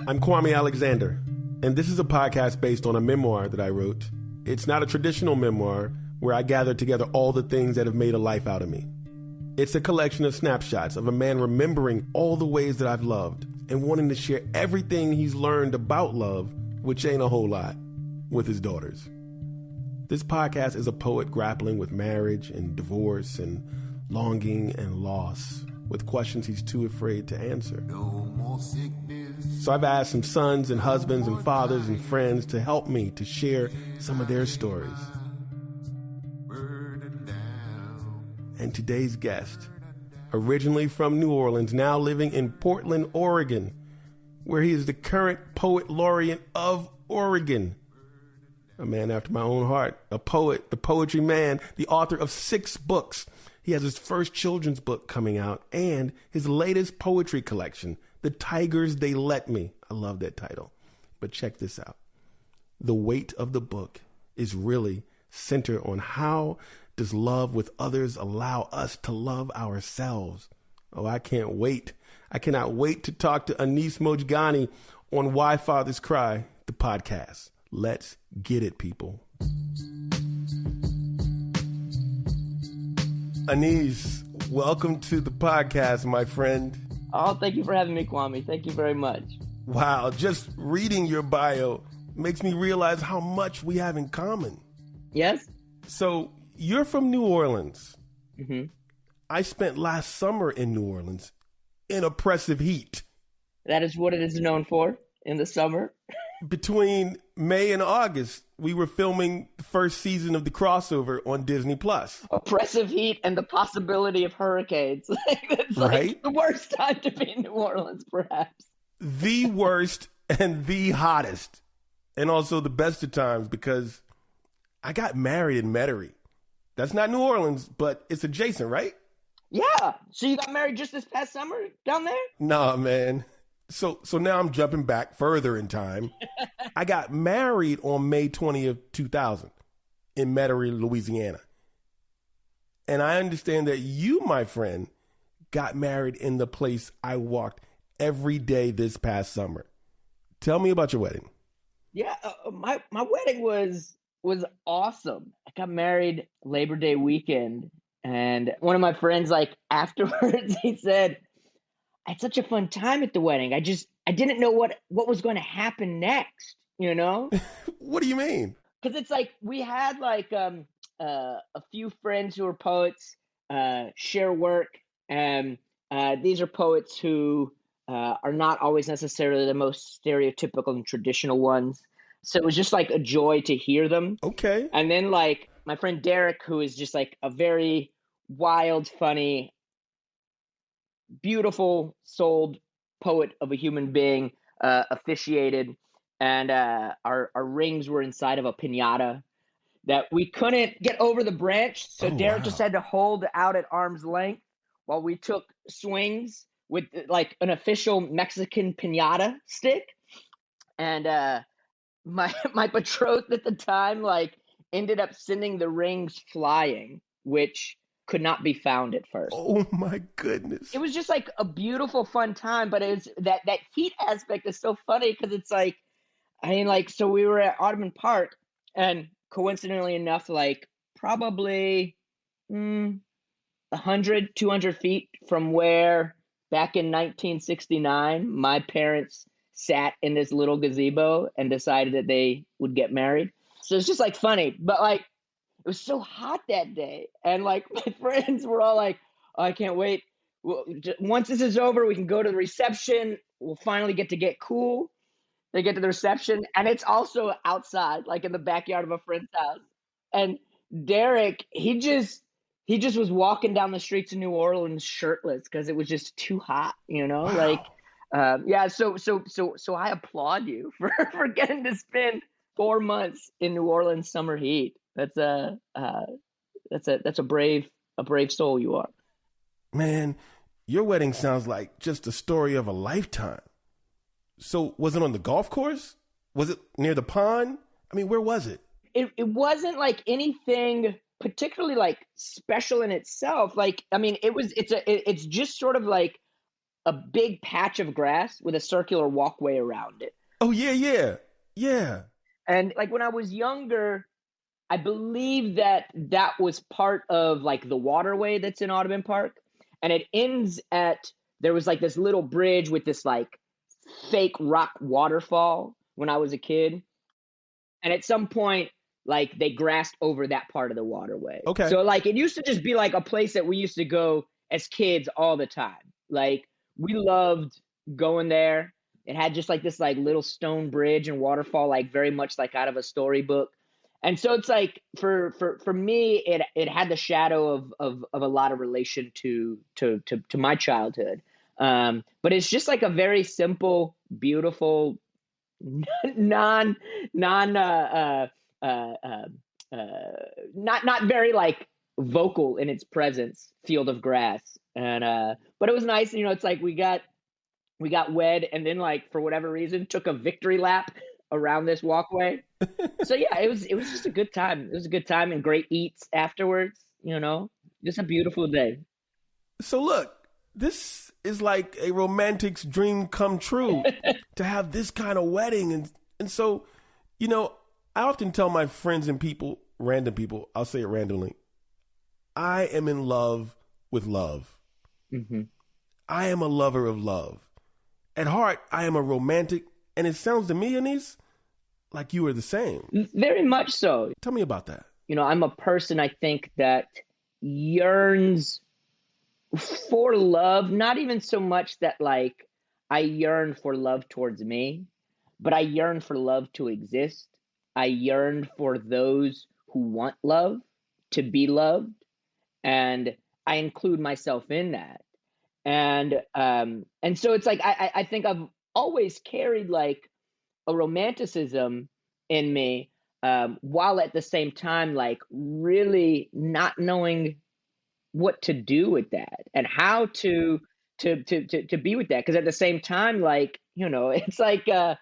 I'm Kwame Alexander, and this is a podcast based on a memoir that I wrote. It's not a traditional memoir where I gather together all the things that have made a life out of me. It's a collection of snapshots of a man remembering all the ways that I've loved and wanting to share everything he's learned about love, which ain't a whole lot, with his daughters. This podcast is a poet grappling with marriage and divorce and longing and loss, with questions he's too afraid to answer. So I've asked some sons and husbands and fathers and friends to help me to share some of their stories. And today's guest, originally from New Orleans, now living in Portland, Oregon, where he is the current Poet Laureate of Oregon. A man after my own heart, a poet, the poetry man, the author of 6 books. He has his first children's book coming out and his latest poetry collection, The Tigers They Let Me. I love that title. But check this out. The weight of the book is really centered on how does love with others allow us to love ourselves. Oh, I can't wait. I cannot wait to talk to Anis Mojgani on Why Fathers Cry, the podcast. Let's get it, people. Anis, welcome to the podcast, my friend. Oh, thank you for having me, Kwame. Thank you very much. Wow, just reading your bio makes me realize how much we have in common. Yes? So, you're from New Orleans. Mm-hmm. I spent last summer in New Orleans in oppressive heat. That is what it is known for in the summer. Between May and August, we were filming the first season of The Crossover on Disney+. Oppressive heat and the possibility of hurricanes. It's right? The worst time to be in New Orleans, perhaps. The worst and the hottest. And also the best of times, because I got married in Metairie. That's not New Orleans, but it's adjacent, right? Yeah. So you got married just this past summer down there? Nah, man. So now I'm jumping back further in time. I got married on May 20th, 2000 in Metairie, Louisiana. And I understand that you, my friend, got married in the place I walked every day this past summer. Tell me about your wedding. Yeah, my wedding was awesome. I got married Labor Day weekend, and one of my friends, afterwards, he said, I had such a fun time at the wedding. I didn't know what was going to happen next, you know? What do you mean? Because it's we had a few friends who are poets share work, and these are poets who are not always necessarily the most stereotypical and traditional ones. So it was just a joy to hear them. Okay. And then my friend Derek, who is just a very wild, funny, beautiful souled poet of a human being, officiated, and our rings were inside of a piñata that we couldn't get over the branch. So Derek just had to hold out at arm's length while we took swings with an official Mexican piñata stick. And my betrothed at the time ended up sending the rings flying, which could not be found at first. Oh my goodness. It was just a beautiful, fun time, but it's that heat aspect is so funny because it's so we were at Audubon Park, and coincidentally enough, probably 100, 200 feet from where back in 1969, my parents sat in this little gazebo and decided that they would get married. So it's just funny, but it was so hot that day. And my friends were all oh, I can't wait. Once this is over, we can go to the reception. We'll finally get cool. They get to the reception, and it's also outside, in the backyard of a friend's house. And Derek, he just was walking down the streets of New Orleans shirtless because it was just too hot, you know? Wow. Yeah. So I applaud you for getting to spend 4 months in New Orleans summer heat. That's a brave soul you are. Man, your wedding sounds like just a story of a lifetime. So was it on the golf course? Was it near the pond? I mean, where was it? It wasn't anything particularly special in itself. It's just sort of a big patch of grass with a circular walkway around it. Oh, yeah. And like when I was younger, I believe that was part of like the waterway that's in Audubon Park. And it ends at, there was like this little bridge with this like fake rock waterfall when I was a kid. And at some point, like they grassed over that part of the waterway. Okay. So like it used to just be like a place that we used to go as kids all the time. Like we loved going there. It had just like this like little stone bridge and waterfall, like very much like out of a storybook. And so it's like for me, it had the shadow of a lot of relation to my childhood. But it's just like a very simple, beautiful, not very like vocal in its presence field of grass. And but it was nice, you know, it's like we got wed and then like for whatever reason took a victory lap around this walkway. So yeah, it was just a good time. It was a good time and great eats afterwards, you know. Just a beautiful day. So look, this is like a romantic's dream come true to have this kind of wedding. And so, you know, I often tell my friends and people, random people, I'll say it randomly, I am in love with love. Mm-hmm. I am a lover of love. At heart, I am a romantic, and it sounds to me, Anis, like you are the same. Very much so. Tell me about that. You know, I'm a person, I think, that yearns for love, not even so much that like I yearn for love towards me, but I yearn for love to exist. I yearn for those who want love to be loved, and I include myself in that. And so it's like I think I've always carried like a romanticism in me, while at the same time like really not knowing what to do with that and how to be with that. Because at the same time, like, you know, it's like to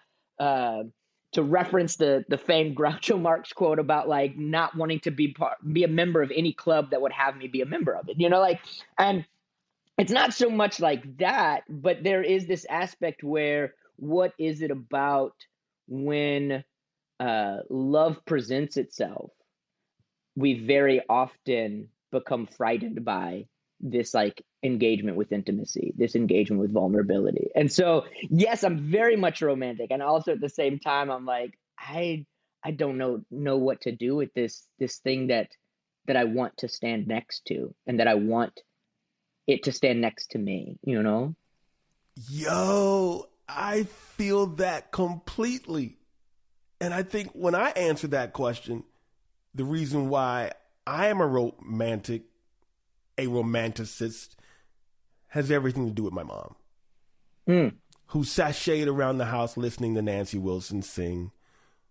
reference the famed Groucho Marx quote about like not wanting to be a member of any club that would have me be a member of it, you know, like, and it's not so much like that, but there is this aspect where what is it about when love presents itself? We very often become frightened by this like engagement with intimacy, this engagement with vulnerability. And so, yes, I'm very much romantic. And also at the same time, I'm like, I don't know what to do with this thing that I want to stand next to and that I want it to stand next to me, you know? Yo, I feel that completely. And I think when I answer that question, the reason why I am a romanticist, has everything to do with my mom, who sashayed around the house listening to Nancy Wilson sing,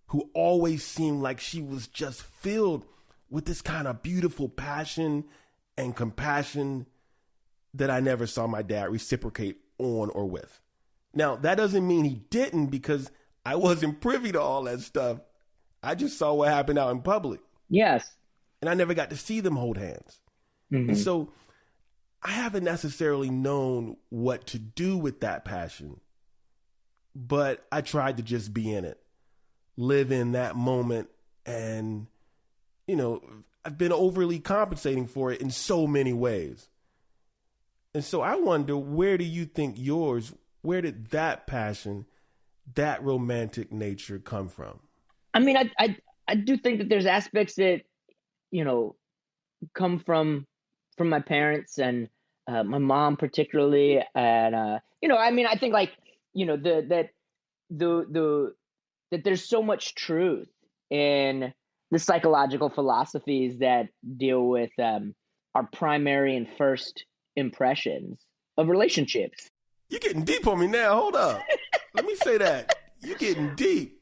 who always seemed like she was just filled with this kind of beautiful passion and compassion that I never saw my dad reciprocate on or with. Now, that doesn't mean he didn't, because I wasn't privy to all that stuff. I just saw what happened out in public. Yes. And I never got to see them hold hands. Mm-hmm. And so I haven't necessarily known what to do with that passion, but I tried to just be in it, live in that moment. And, you know, I've been overly compensating for it in so many ways. And so I wonder, where do you think where did that passion, that romantic nature come from? I mean, I do think that there's aspects that, you know, come from my parents and my mom particularly. And, you know, I mean, I think like, you know, that there's so much truth in the psychological philosophies that deal with our primary and first impressions of relationships. You're getting deep on me now. Hold up. Let me say that. You're getting deep.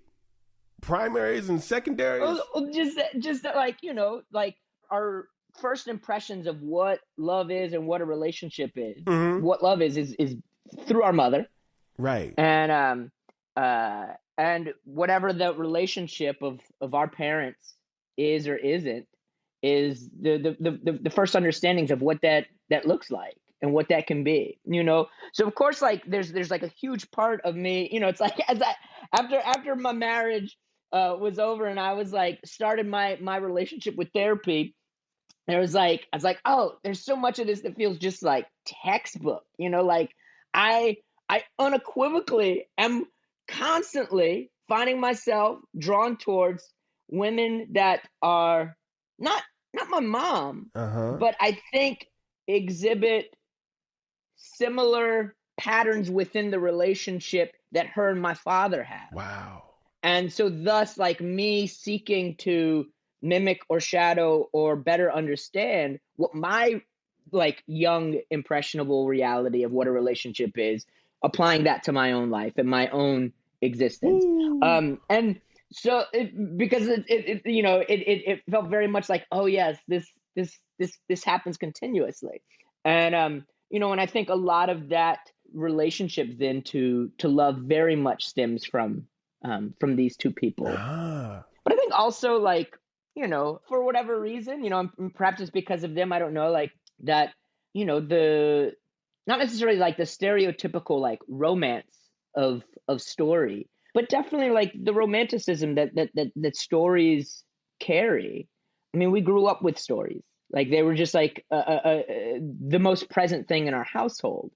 Primaries and secondaries? Well, just like, you know, like our first impressions of what love is and what a relationship is. Mm-hmm. What love is through our mother. Right. And whatever the relationship of our parents is or isn't is the first understandings of what that looks like. and what that can be, So of course, like there's like a huge part of me, it's like after my marriage was over and I was like started my relationship with therapy, I was like, oh, there's so much of this that feels just like textbook, like I unequivocally am constantly finding myself drawn towards women that are not my mom, but I think exhibit similar patterns within the relationship that her and my father had. Wow. And so thus, like me seeking to mimic or shadow or better understand what my like young impressionable reality of what a relationship is, applying that to my own life and my own existence. And so because it felt very much like, oh yes, this happens continuously. And and I think a lot of that relationship then to love very much stems from these two people. But I think also, like, for whatever reason, perhaps it's because of them, I don't know, like that, the not necessarily like the stereotypical like romance of story, but definitely like the romanticism that stories carry. I mean, we grew up with stories. Like they were just like the most present thing in our household.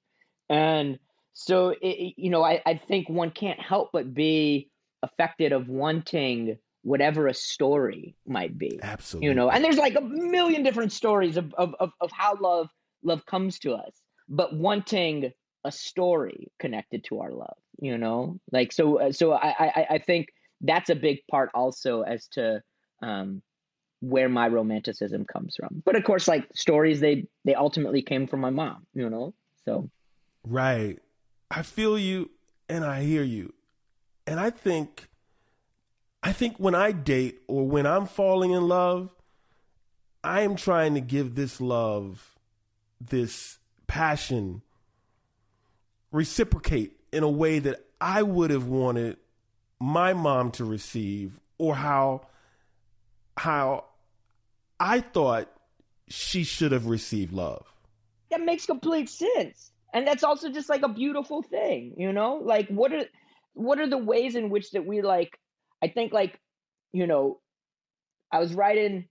And so, I think one can't help but be affected of wanting whatever a story might be. Absolutely. And there's like a million different stories of how love comes to us, but wanting a story connected to our love, like, so I think that's a big part also as to where my romanticism comes from. But of course, like stories, they ultimately came from my mom, so. Right. I feel you and I hear you. And I think when I date or when I'm falling in love, I am trying to give this love, this passion, reciprocate in a way that I would have wanted my mom to receive, or how I thought she should have received love. That makes complete sense. And that's also just like a beautiful thing, like what are the ways in which that we like, I think like, I was having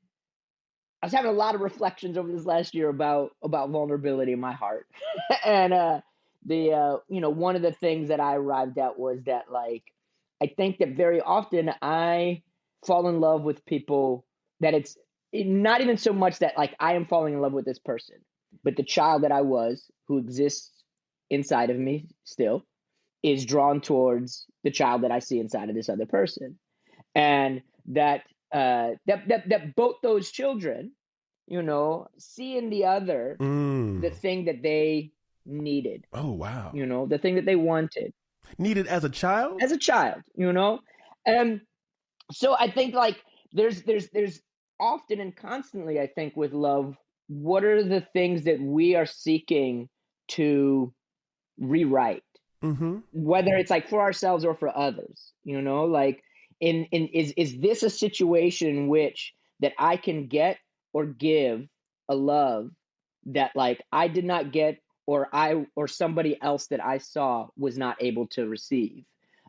a lot of reflections over this last year about vulnerability in my heart. And one of the things that I arrived at was that, like, I think that very often I fall in love with people that it's not even so much that like I am falling in love with this person, but the child that I was, who exists inside of me still, is drawn towards the child that I see inside of this other person. And that both those children, see in the other the thing that they needed. Oh, wow. The thing that they wanted. Needed as a child? As a child, And so I think like there's often and constantly, I think, with love, what are the things that we are seeking to rewrite? Whether it's like for ourselves or for others, like is this a situation in which that I can get or give a love that like I did not get, or somebody else that I saw was not able to receive?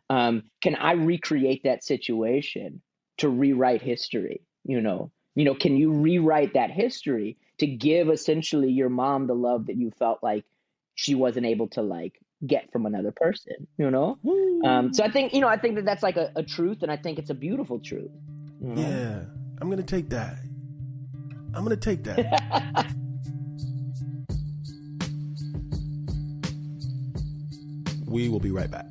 Can I recreate that situation to rewrite history? Can you rewrite that history to give essentially your mom the love that you felt like she wasn't able to like get from another person, So I think, I think that that's like a truth, and I think it's a beautiful truth. Yeah, I'm going to take that. We will be right back.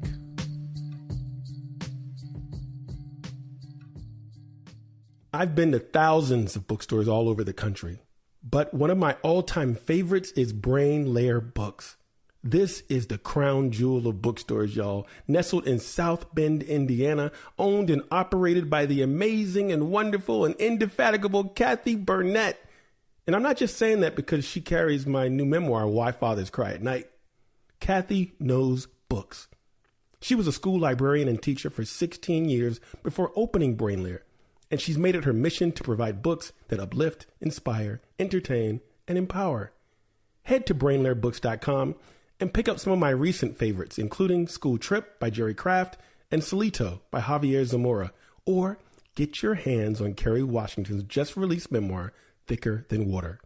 I've been to thousands of bookstores all over the country, but one of my all-time favorites is Brain Layer Books. This is the crown jewel of bookstores, y'all. Nestled in South Bend, Indiana, owned and operated by the amazing and wonderful and indefatigable Kathy Burnett. And I'm not just saying that because she carries my new memoir, Why Fathers Cry at Night. Kathy knows books. She was a school librarian and teacher for 16 years before opening Brain Layer, and she's made it her mission to provide books that uplift, inspire, entertain, and empower. head to brainlarebooks.com and pick up some of my recent favorites, including School Trip by Jerry Craft and Solito by Javier Zamora. Or get your hands on Kerry Washington's just-released memoir, Thicker Than Water,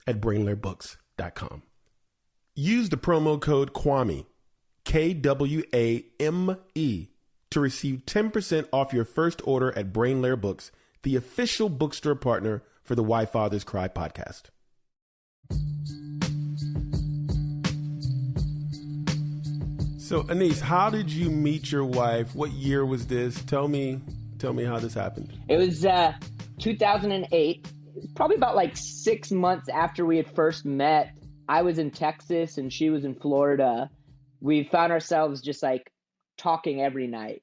at brainlarebooks.com. Use the promo code Kwame, Kwame, to receive 10% off your first order at Brainlair Books, the official bookstore partner for the Why Fathers Cry podcast. So, Anis, how did you meet your wife? What year was this? Tell me how this happened. It was 2008, probably about like 6 months after we had first met. I was in Texas and she was in Florida. We found ourselves just like talking every night.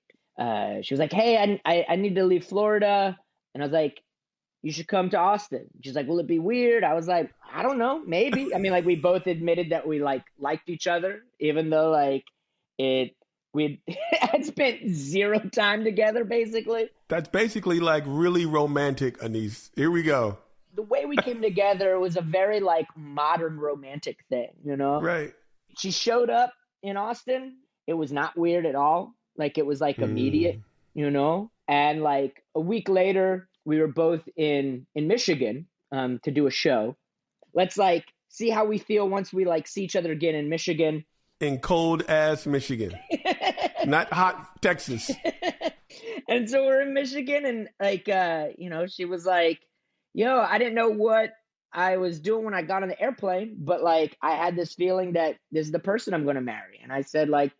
She was like, hey, I need to leave Florida. And I was like, you should come to Austin. She's like, will it be weird? I was like, I don't know, maybe. I mean, like we both admitted that we liked each other, even though like we had spent zero time together, basically. That's basically like really romantic, Anis. Here we go. The way we came together was a very like modern romantic thing, you know? Right. She showed up in Austin. It was not weird at all. Like it was like immediate, you know? And like a week later, we were both in Michigan to do a show. Let's like see how we feel once we like see each other again in Michigan. In cold ass Michigan, not hot Texas. And so we're in Michigan and like, she was like, yo, I didn't know what I was doing when I got on the airplane, but like, I had this feeling that this is the person I'm going to marry. And I said like,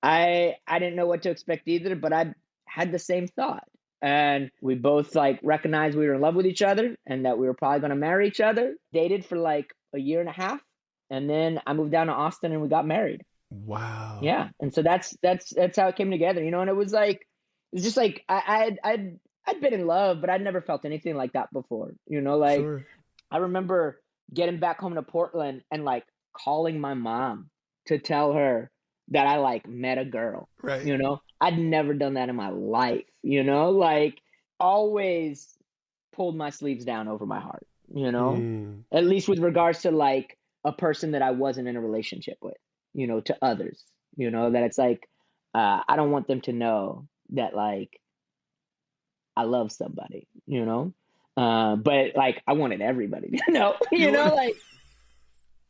I didn't know what to expect either, but I had the same thought. And we both like recognized we were in love with each other and that we were probably going to marry each other. Dated for like a year and a half. And then I moved down to Austin and we got married. Wow. Yeah. And so that's how it came together, and it was just like, I'd been in love, but I'd never felt anything like that before, Sure. I remember getting back home to Portland and like calling my mom to tell her that I like met a girl, right. I'd never done that in my life, like always pulled my sleeves down over my heart, at least with regards to like a person that I wasn't in a relationship with, to others, that it's like, I don't want them to know that like I love somebody, but like I wanted everybody to know, like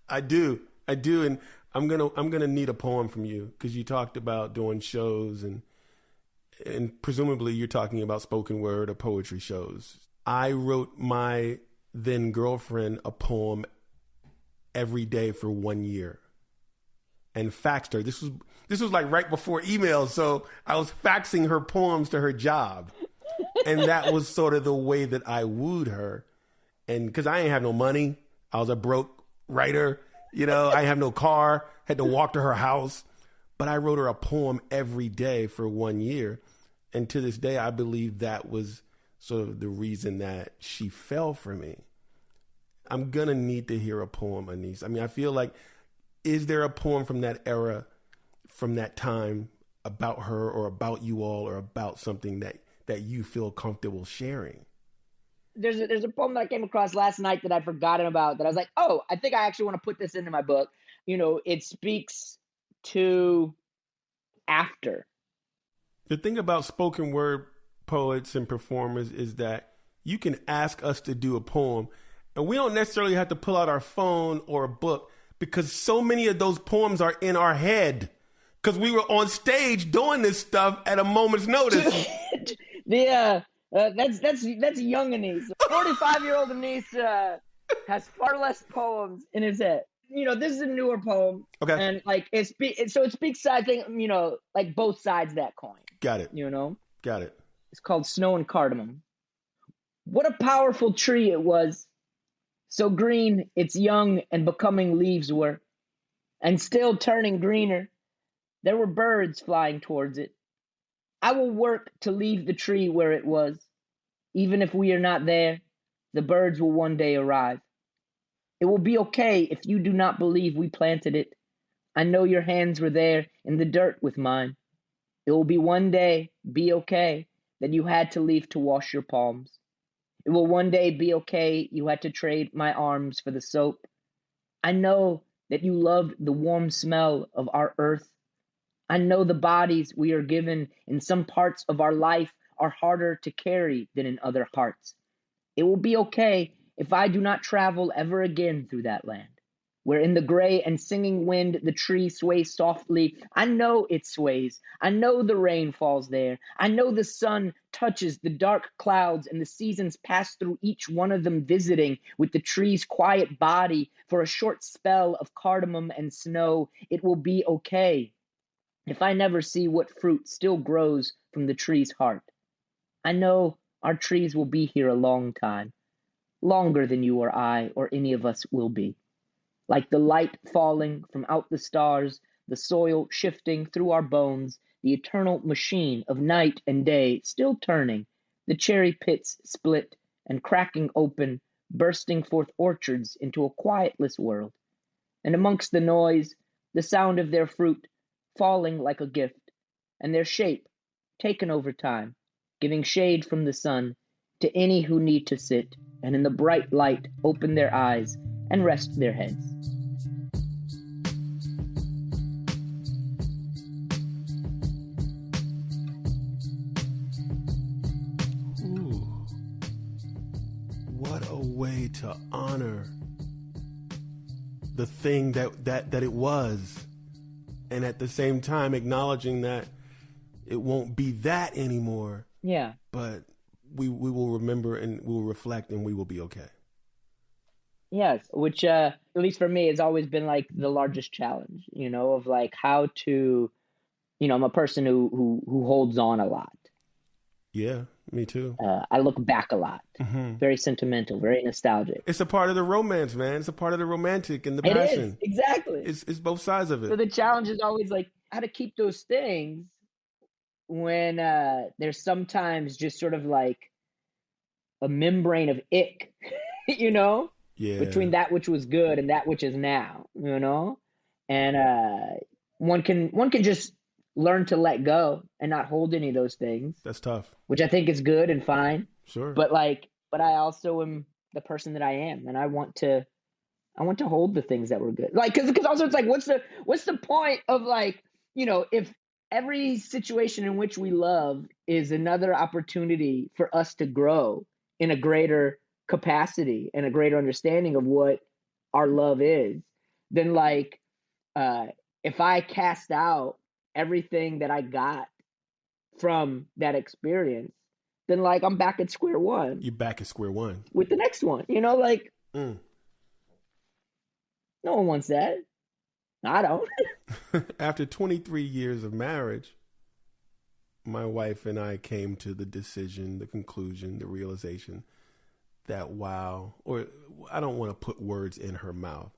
I do. And I'm gonna need a poem from you because you talked about doing shows and presumably you're talking about spoken word or poetry shows. I wrote my then girlfriend a poem every day for 1 year and faxed her. This was like right before email, so I was faxing her poems to her job. And that was sort of the way that I wooed her. And because I ain't have no money, I was a broke writer, I didn't have no car, had to walk to her house. But I wrote her a poem every day for 1 year. And to this day, I believe that was sort of the reason that she fell for me. I'm going to need to hear a poem, Anis. I mean, I feel like, is there a poem from that era, from that time, about her or about you all or about something that you feel comfortable sharing? There's a poem that I came across last night that I'd forgotten about that I was like, oh, I think I actually want to put this into my book. It speaks to after. The thing about spoken word poets and performers is that you can ask us to do a poem and we don't necessarily have to pull out our phone or a book because so many of those poems are in our head because we were on stage doing this stuff at a moment's notice. That's young Anis. 45-year-old Anis has far less poems in his head. This is a newer poem. Okay. And like it speaks, I think, like both sides of that coin. Got it. Got it. It's called Snow and Cardamom. What a powerful tree it was. So green its young and becoming leaves were, and still turning greener. There were birds flying towards it. I will work to leave the tree where it was. Even if we are not there, the birds will one day arrive. It will be okay if you do not believe we planted it. I know your hands were there in the dirt with mine. It will be one day be okay that you had to leave to wash your palms. It will one day be okay you had to trade my arms for the soap. I know that you loved the warm smell of our earth. I know the bodies we are given in some parts of our life are harder to carry than in other hearts. It will be okay if I do not travel ever again through that land, where in the gray and singing wind the tree sways softly. I know it sways. I know the rain falls there. I know the sun touches the dark clouds and the seasons pass through each one of them, visiting with the tree's quiet body for a short spell of cardamom and snow. It will be okay if I never see what fruit still grows from the tree's heart. I know our trees will be here a long time, longer than you or I or any of us will be. Like the light falling from out the stars, the soil shifting through our bones, the eternal machine of night and day still turning, the cherry pits split and cracking open, bursting forth orchards into a quietless world. And amongst the noise, the sound of their fruit falling like a gift, and their shape taken over time, giving shade from the sun to any who need to sit, and in the bright light open their eyes and rest their heads. Ooh, what a way to honor the thing that it was, and at the same time acknowledging that it won't be that anymore. Yeah. But we will remember and we'll reflect and we will be okay. Yes, which at least for me has always been like the largest challenge, of like how to, I'm a person who holds on a lot. Yeah, me too. I look back a lot. Mm-hmm. Very sentimental, very nostalgic. It's a part of the romance, man. It's a part of the romantic and the It passion. is, exactly. It's both sides of it. So the challenge is always like how to keep those things when there's sometimes just sort of like a membrane of ick, Yeah. between that which was good and that which is now, and one can just learn to let go and not hold any of those things. That's tough. Which I think is good and fine. Sure. But I also am the person that I am, and I want to hold the things that were good. Like, because also it's like, what's the point of like, if every situation in which we love is another opportunity for us to grow in a greater capacity and a greater understanding of what our love is, then like, if I cast out everything that I got from that experience, then like I'm back at square one. You're back at square one with the next one, like no one wants that. I don't. After 23 years of marriage, my wife and I came to the decision, the conclusion, the realization that or I don't want to put words in her mouth.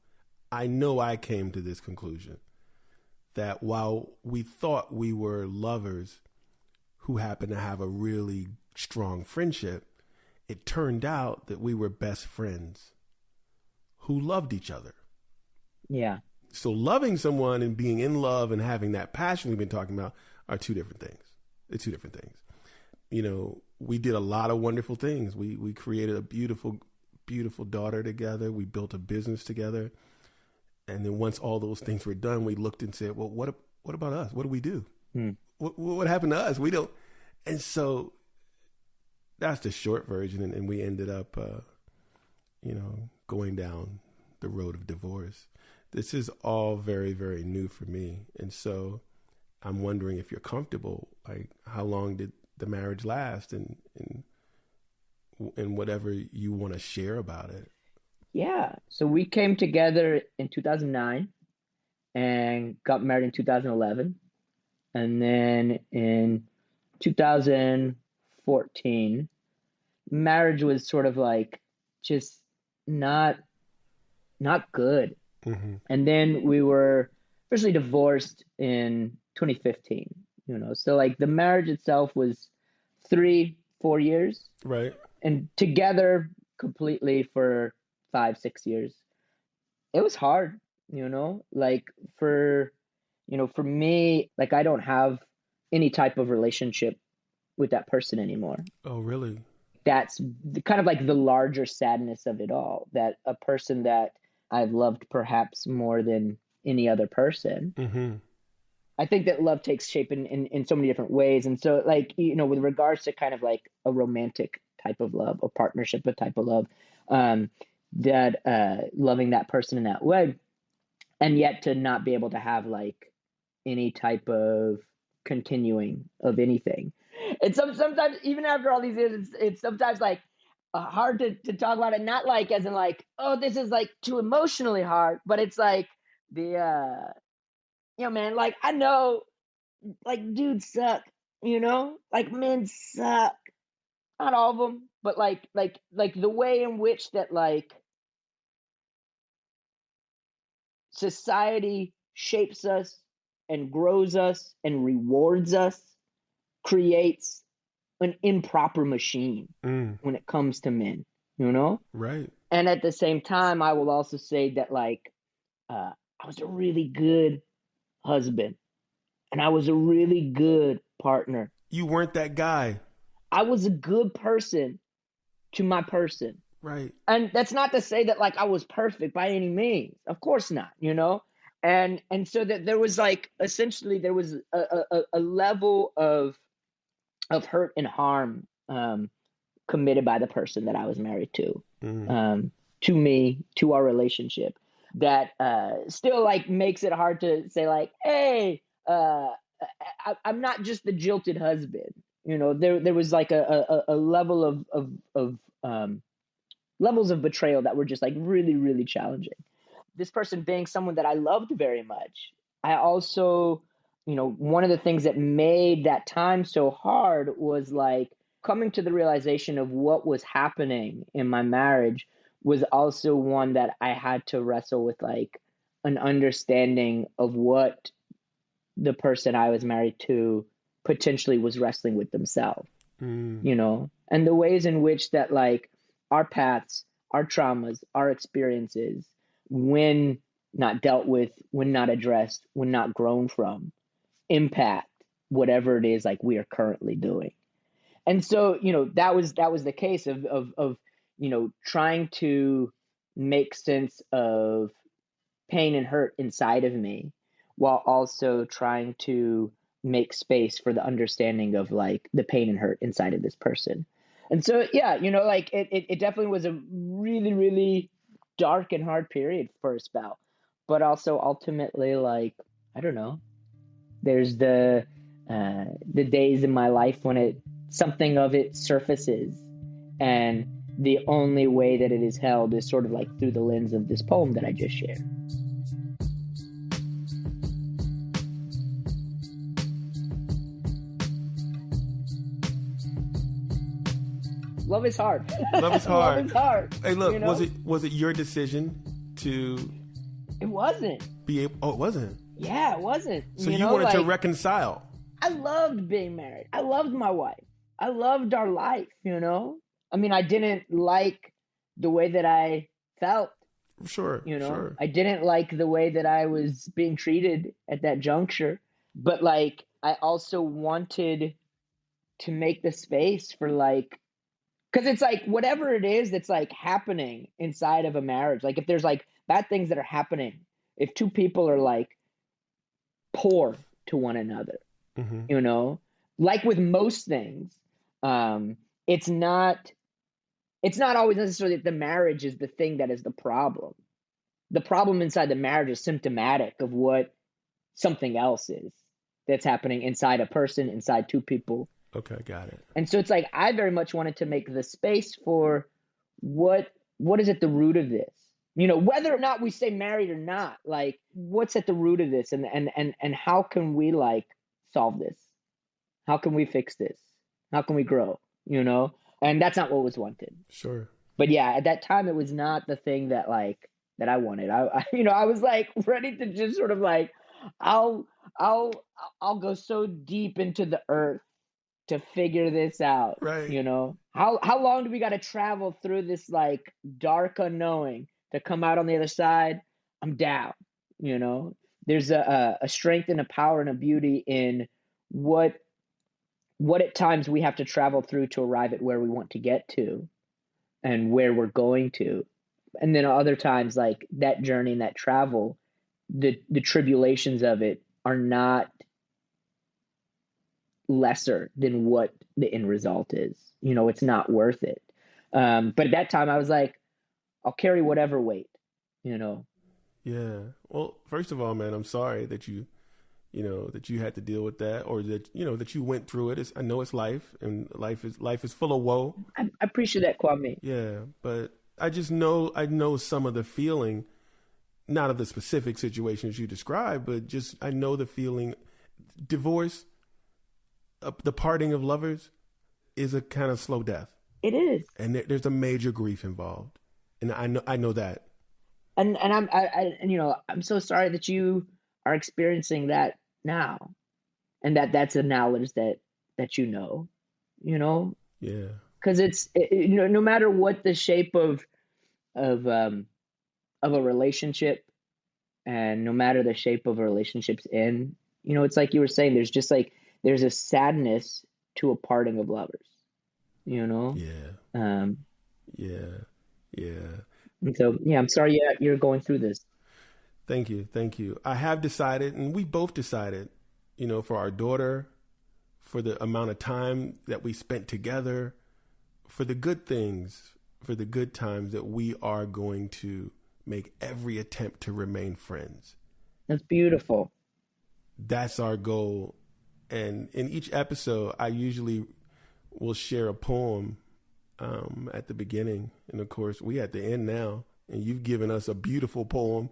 I know I came to this conclusion that while we thought we were lovers who happened to have a really strong friendship, it turned out that we were best friends who loved each other. Yeah. So loving someone and being in love and having that passion we've been talking about are two different things. It's two different things. We did a lot of wonderful things. We created a beautiful, beautiful daughter together. We built a business together. And then once all those things were done, we looked and said, well, what about us? What do we do? What happened to us? We don't. And so that's the short version. And we ended up, going down the road of divorce. This is all very, very new for me. And so I'm wondering if you're comfortable, like how long did the marriage last and whatever you want to share about it. Yeah. So we came together in 2009 and got married in 2011. And then in 2014, marriage was sort of like just not good. Mm-hmm. And then we were officially divorced in 2015, so like the marriage itself was 3-4 years. Right. And together completely for 5-6 years. It was hard, like for me, like I don't have any type of relationship with that person anymore. Oh, really? That's kind of like the larger sadness of it all, that a person that I've loved perhaps more than any other person. Mm-hmm. I think that love takes shape in so many different ways. And so, like, with regards to kind of like a romantic type of love, a partnership type of love, um, that loving that person in that way, and yet to not be able to have like any type of continuing of anything. And sometimes, even after all these years, it's sometimes like hard to talk about it. Not like as in like, oh, this is like too emotionally hard, but it's like the man, like I know, like dudes suck, like men suck. Not all of them, but like the way in which that like society shapes us and grows us and rewards us creates an improper machine Mm. when it comes to men, you know? Right. And at the same time, I will also say that like I was a really good husband and I was a really good partner. You weren't that guy. I was a good person to my person. Right. And that's not to say that like I was perfect by any means. Of course not, And so that there was like essentially there was a level of hurt and harm committed by the person that I was married to me, to our relationship, that still like makes it hard to say like, hey, I'm not just the jilted husband. There was like a level of levels of betrayal that were just like really, really challenging. This person being someone that I loved very much. I also, one of the things that made that time so hard was like coming to the realization of what was happening in my marriage was also one that I had to wrestle with, like an understanding of what the person I was married to potentially was wrestling with themselves, and the ways in which that like our paths, our traumas, our experiences, when not dealt with, when not addressed, when not grown from, impact whatever it is like we are currently doing. And so, that was the case of trying to make sense of pain and hurt inside of me while also trying to make space for the understanding of like the pain and hurt inside of this person. And so, yeah, like it definitely was a really, really dark and hard period for a spell, but also ultimately, like, I don't know, there's the days in my life when something of it surfaces, and the only way that it is held is sort of like through the lens of this poem that I just shared. Love is hard. Love is hard. Love is hard. Hey, look, was it your decision to? It wasn't. Be able? Oh, it wasn't. Yeah, it wasn't. So you wanted to reconcile. I loved being married. I loved my wife. I loved our life. I mean, I didn't like the way that I felt. Sure. Sure. I didn't like the way that I was being treated at that juncture. But like, I also wanted to make the space for like. Because it's like whatever it is that's like happening inside of a marriage, like if there's like bad things that are happening, if two people are like poor to one another, like with most things, it's not always necessarily that the marriage is the thing that is the problem. The problem inside the marriage is symptomatic of what something else is that's happening inside a person, inside two people. Okay, got it. And so it's like I very much wanted to make the space for what is at the root of this. Whether or not we stay married or not, like what's at the root of this, and how can we like solve this? How can we fix this? How can we grow? And that's not what was wanted. Sure. But yeah, at that time it was not the thing that like that I wanted. I was like ready to just sort of like I'll go so deep into the earth to figure this out. Right. How long do we got to travel through this like dark unknowing to come out on the other side? I'm down. There's a strength and a power and a beauty in what at times we have to travel through to arrive at where we want to get to and where we're going to. And then other times, like that journey and that travel, the tribulations of it are not lesser than what the end result is. It's not worth it. But at that time I was like, I'll carry whatever weight, Yeah. Well, first of all, man, I'm sorry that you had to deal with that, or that, that you went through it. I know it's life, and life is full of woe. I appreciate that, Kwame. Yeah. But I know some of the feeling, not of the specific situations you described, but just, I know the feeling. Divorce, the parting of lovers, is a kind of slow death. It is. And there's a major grief involved. And I know that. And I'm so sorry that you are experiencing that now, and that's a knowledge that Yeah. Because it's no matter what the shape of a relationship, and no matter the shape of a relationship's in, it's like you were saying, there's a sadness to a parting of lovers, Yeah. Yeah. And so, I'm sorry you're going through this. Thank you. I have decided, and we both decided, for our daughter, for the amount of time that we spent together, for the good things, for the good times, that we are going to make every attempt to remain friends. That's beautiful. That's our goal. And in each episode, I usually will share a poem at the beginning. And of course, we at the end now, and you've given us a beautiful poem.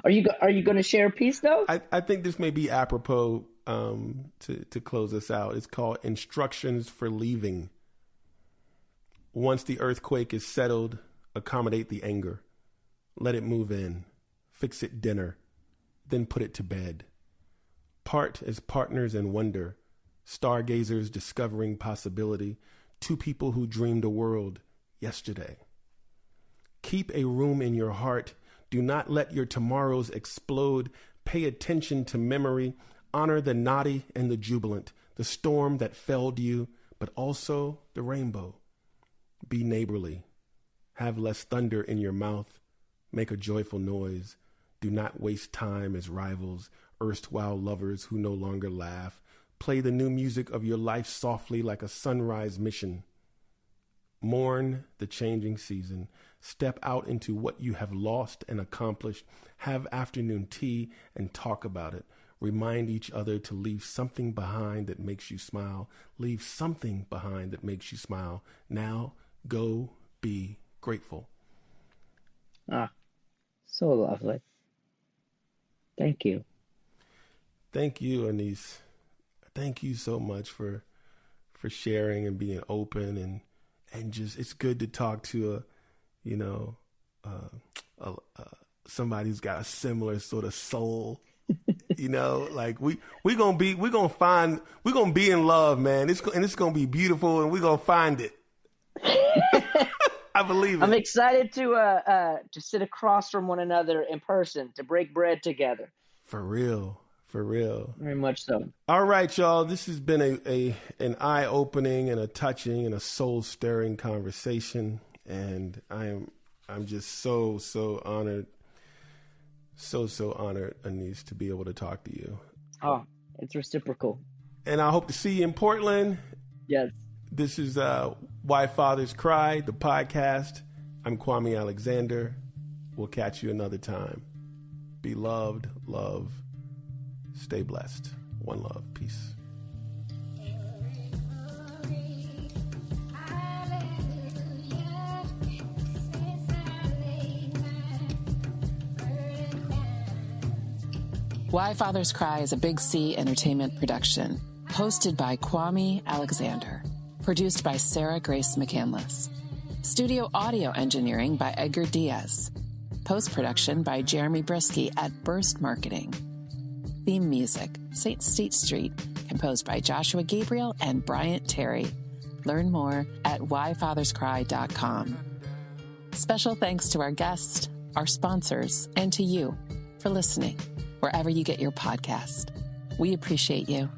Are you going to share a piece though? I think this may be apropos to close us out. It's called Instructions for Leaving. Once the earthquake is settled, accommodate the anger. Let it move in. Fix it dinner. Then put it to bed. Part as partners in wonder. Stargazers discovering possibility. Two people who dreamed a world yesterday. Keep a room in your heart. Do not let your tomorrows explode. Pay attention to memory. Honor the naughty and the jubilant. The storm that felled you, but also the rainbow. Be neighborly. Have less thunder in your mouth. Make a joyful noise. Do not waste time as rivals, erstwhile lovers who no longer laugh. Play the new music of your life softly like a sunrise mission. Mourn the changing season. Step out into what you have lost and accomplished. Have afternoon tea and talk about it. Remind each other to leave something behind that makes you smile. Leave something behind that makes you smile. Now, go be grateful. So lovely. Thank you. Thank you, Anis. Thank you so much for sharing and being open, and just, it's good to talk to somebody who's got a similar sort of soul. Like we're gonna be in love, man. It's gonna be beautiful, and we're gonna find it. I believe it. I'm excited to sit across from one another in person, to break bread together. For real. Very much so. All right, y'all. This has been an eye-opening and a touching and a soul-stirring conversation, and I'm just so honored, so honored, Anis, to be able to talk to you. Oh, it's reciprocal. And I hope to see you in Portland. Yes. This is Why Fathers Cry, the podcast. I'm Kwame Alexander. We'll catch you another time. Be loved, love, stay blessed. One love. Peace. Why Fathers Cry is a Big C Entertainment production, hosted by Kwame Alexander, produced by Sarah Grace McCandless, studio audio engineering by Edgar Diaz, post-production by Jeremy Brisky at Burst Marketing, theme music, St. State Street, composed by Joshua Gabriel and Bryant Terry. Learn more at whyfatherscry.com. Special thanks to our guests, our sponsors, and to you for listening wherever you get your podcast. We appreciate you.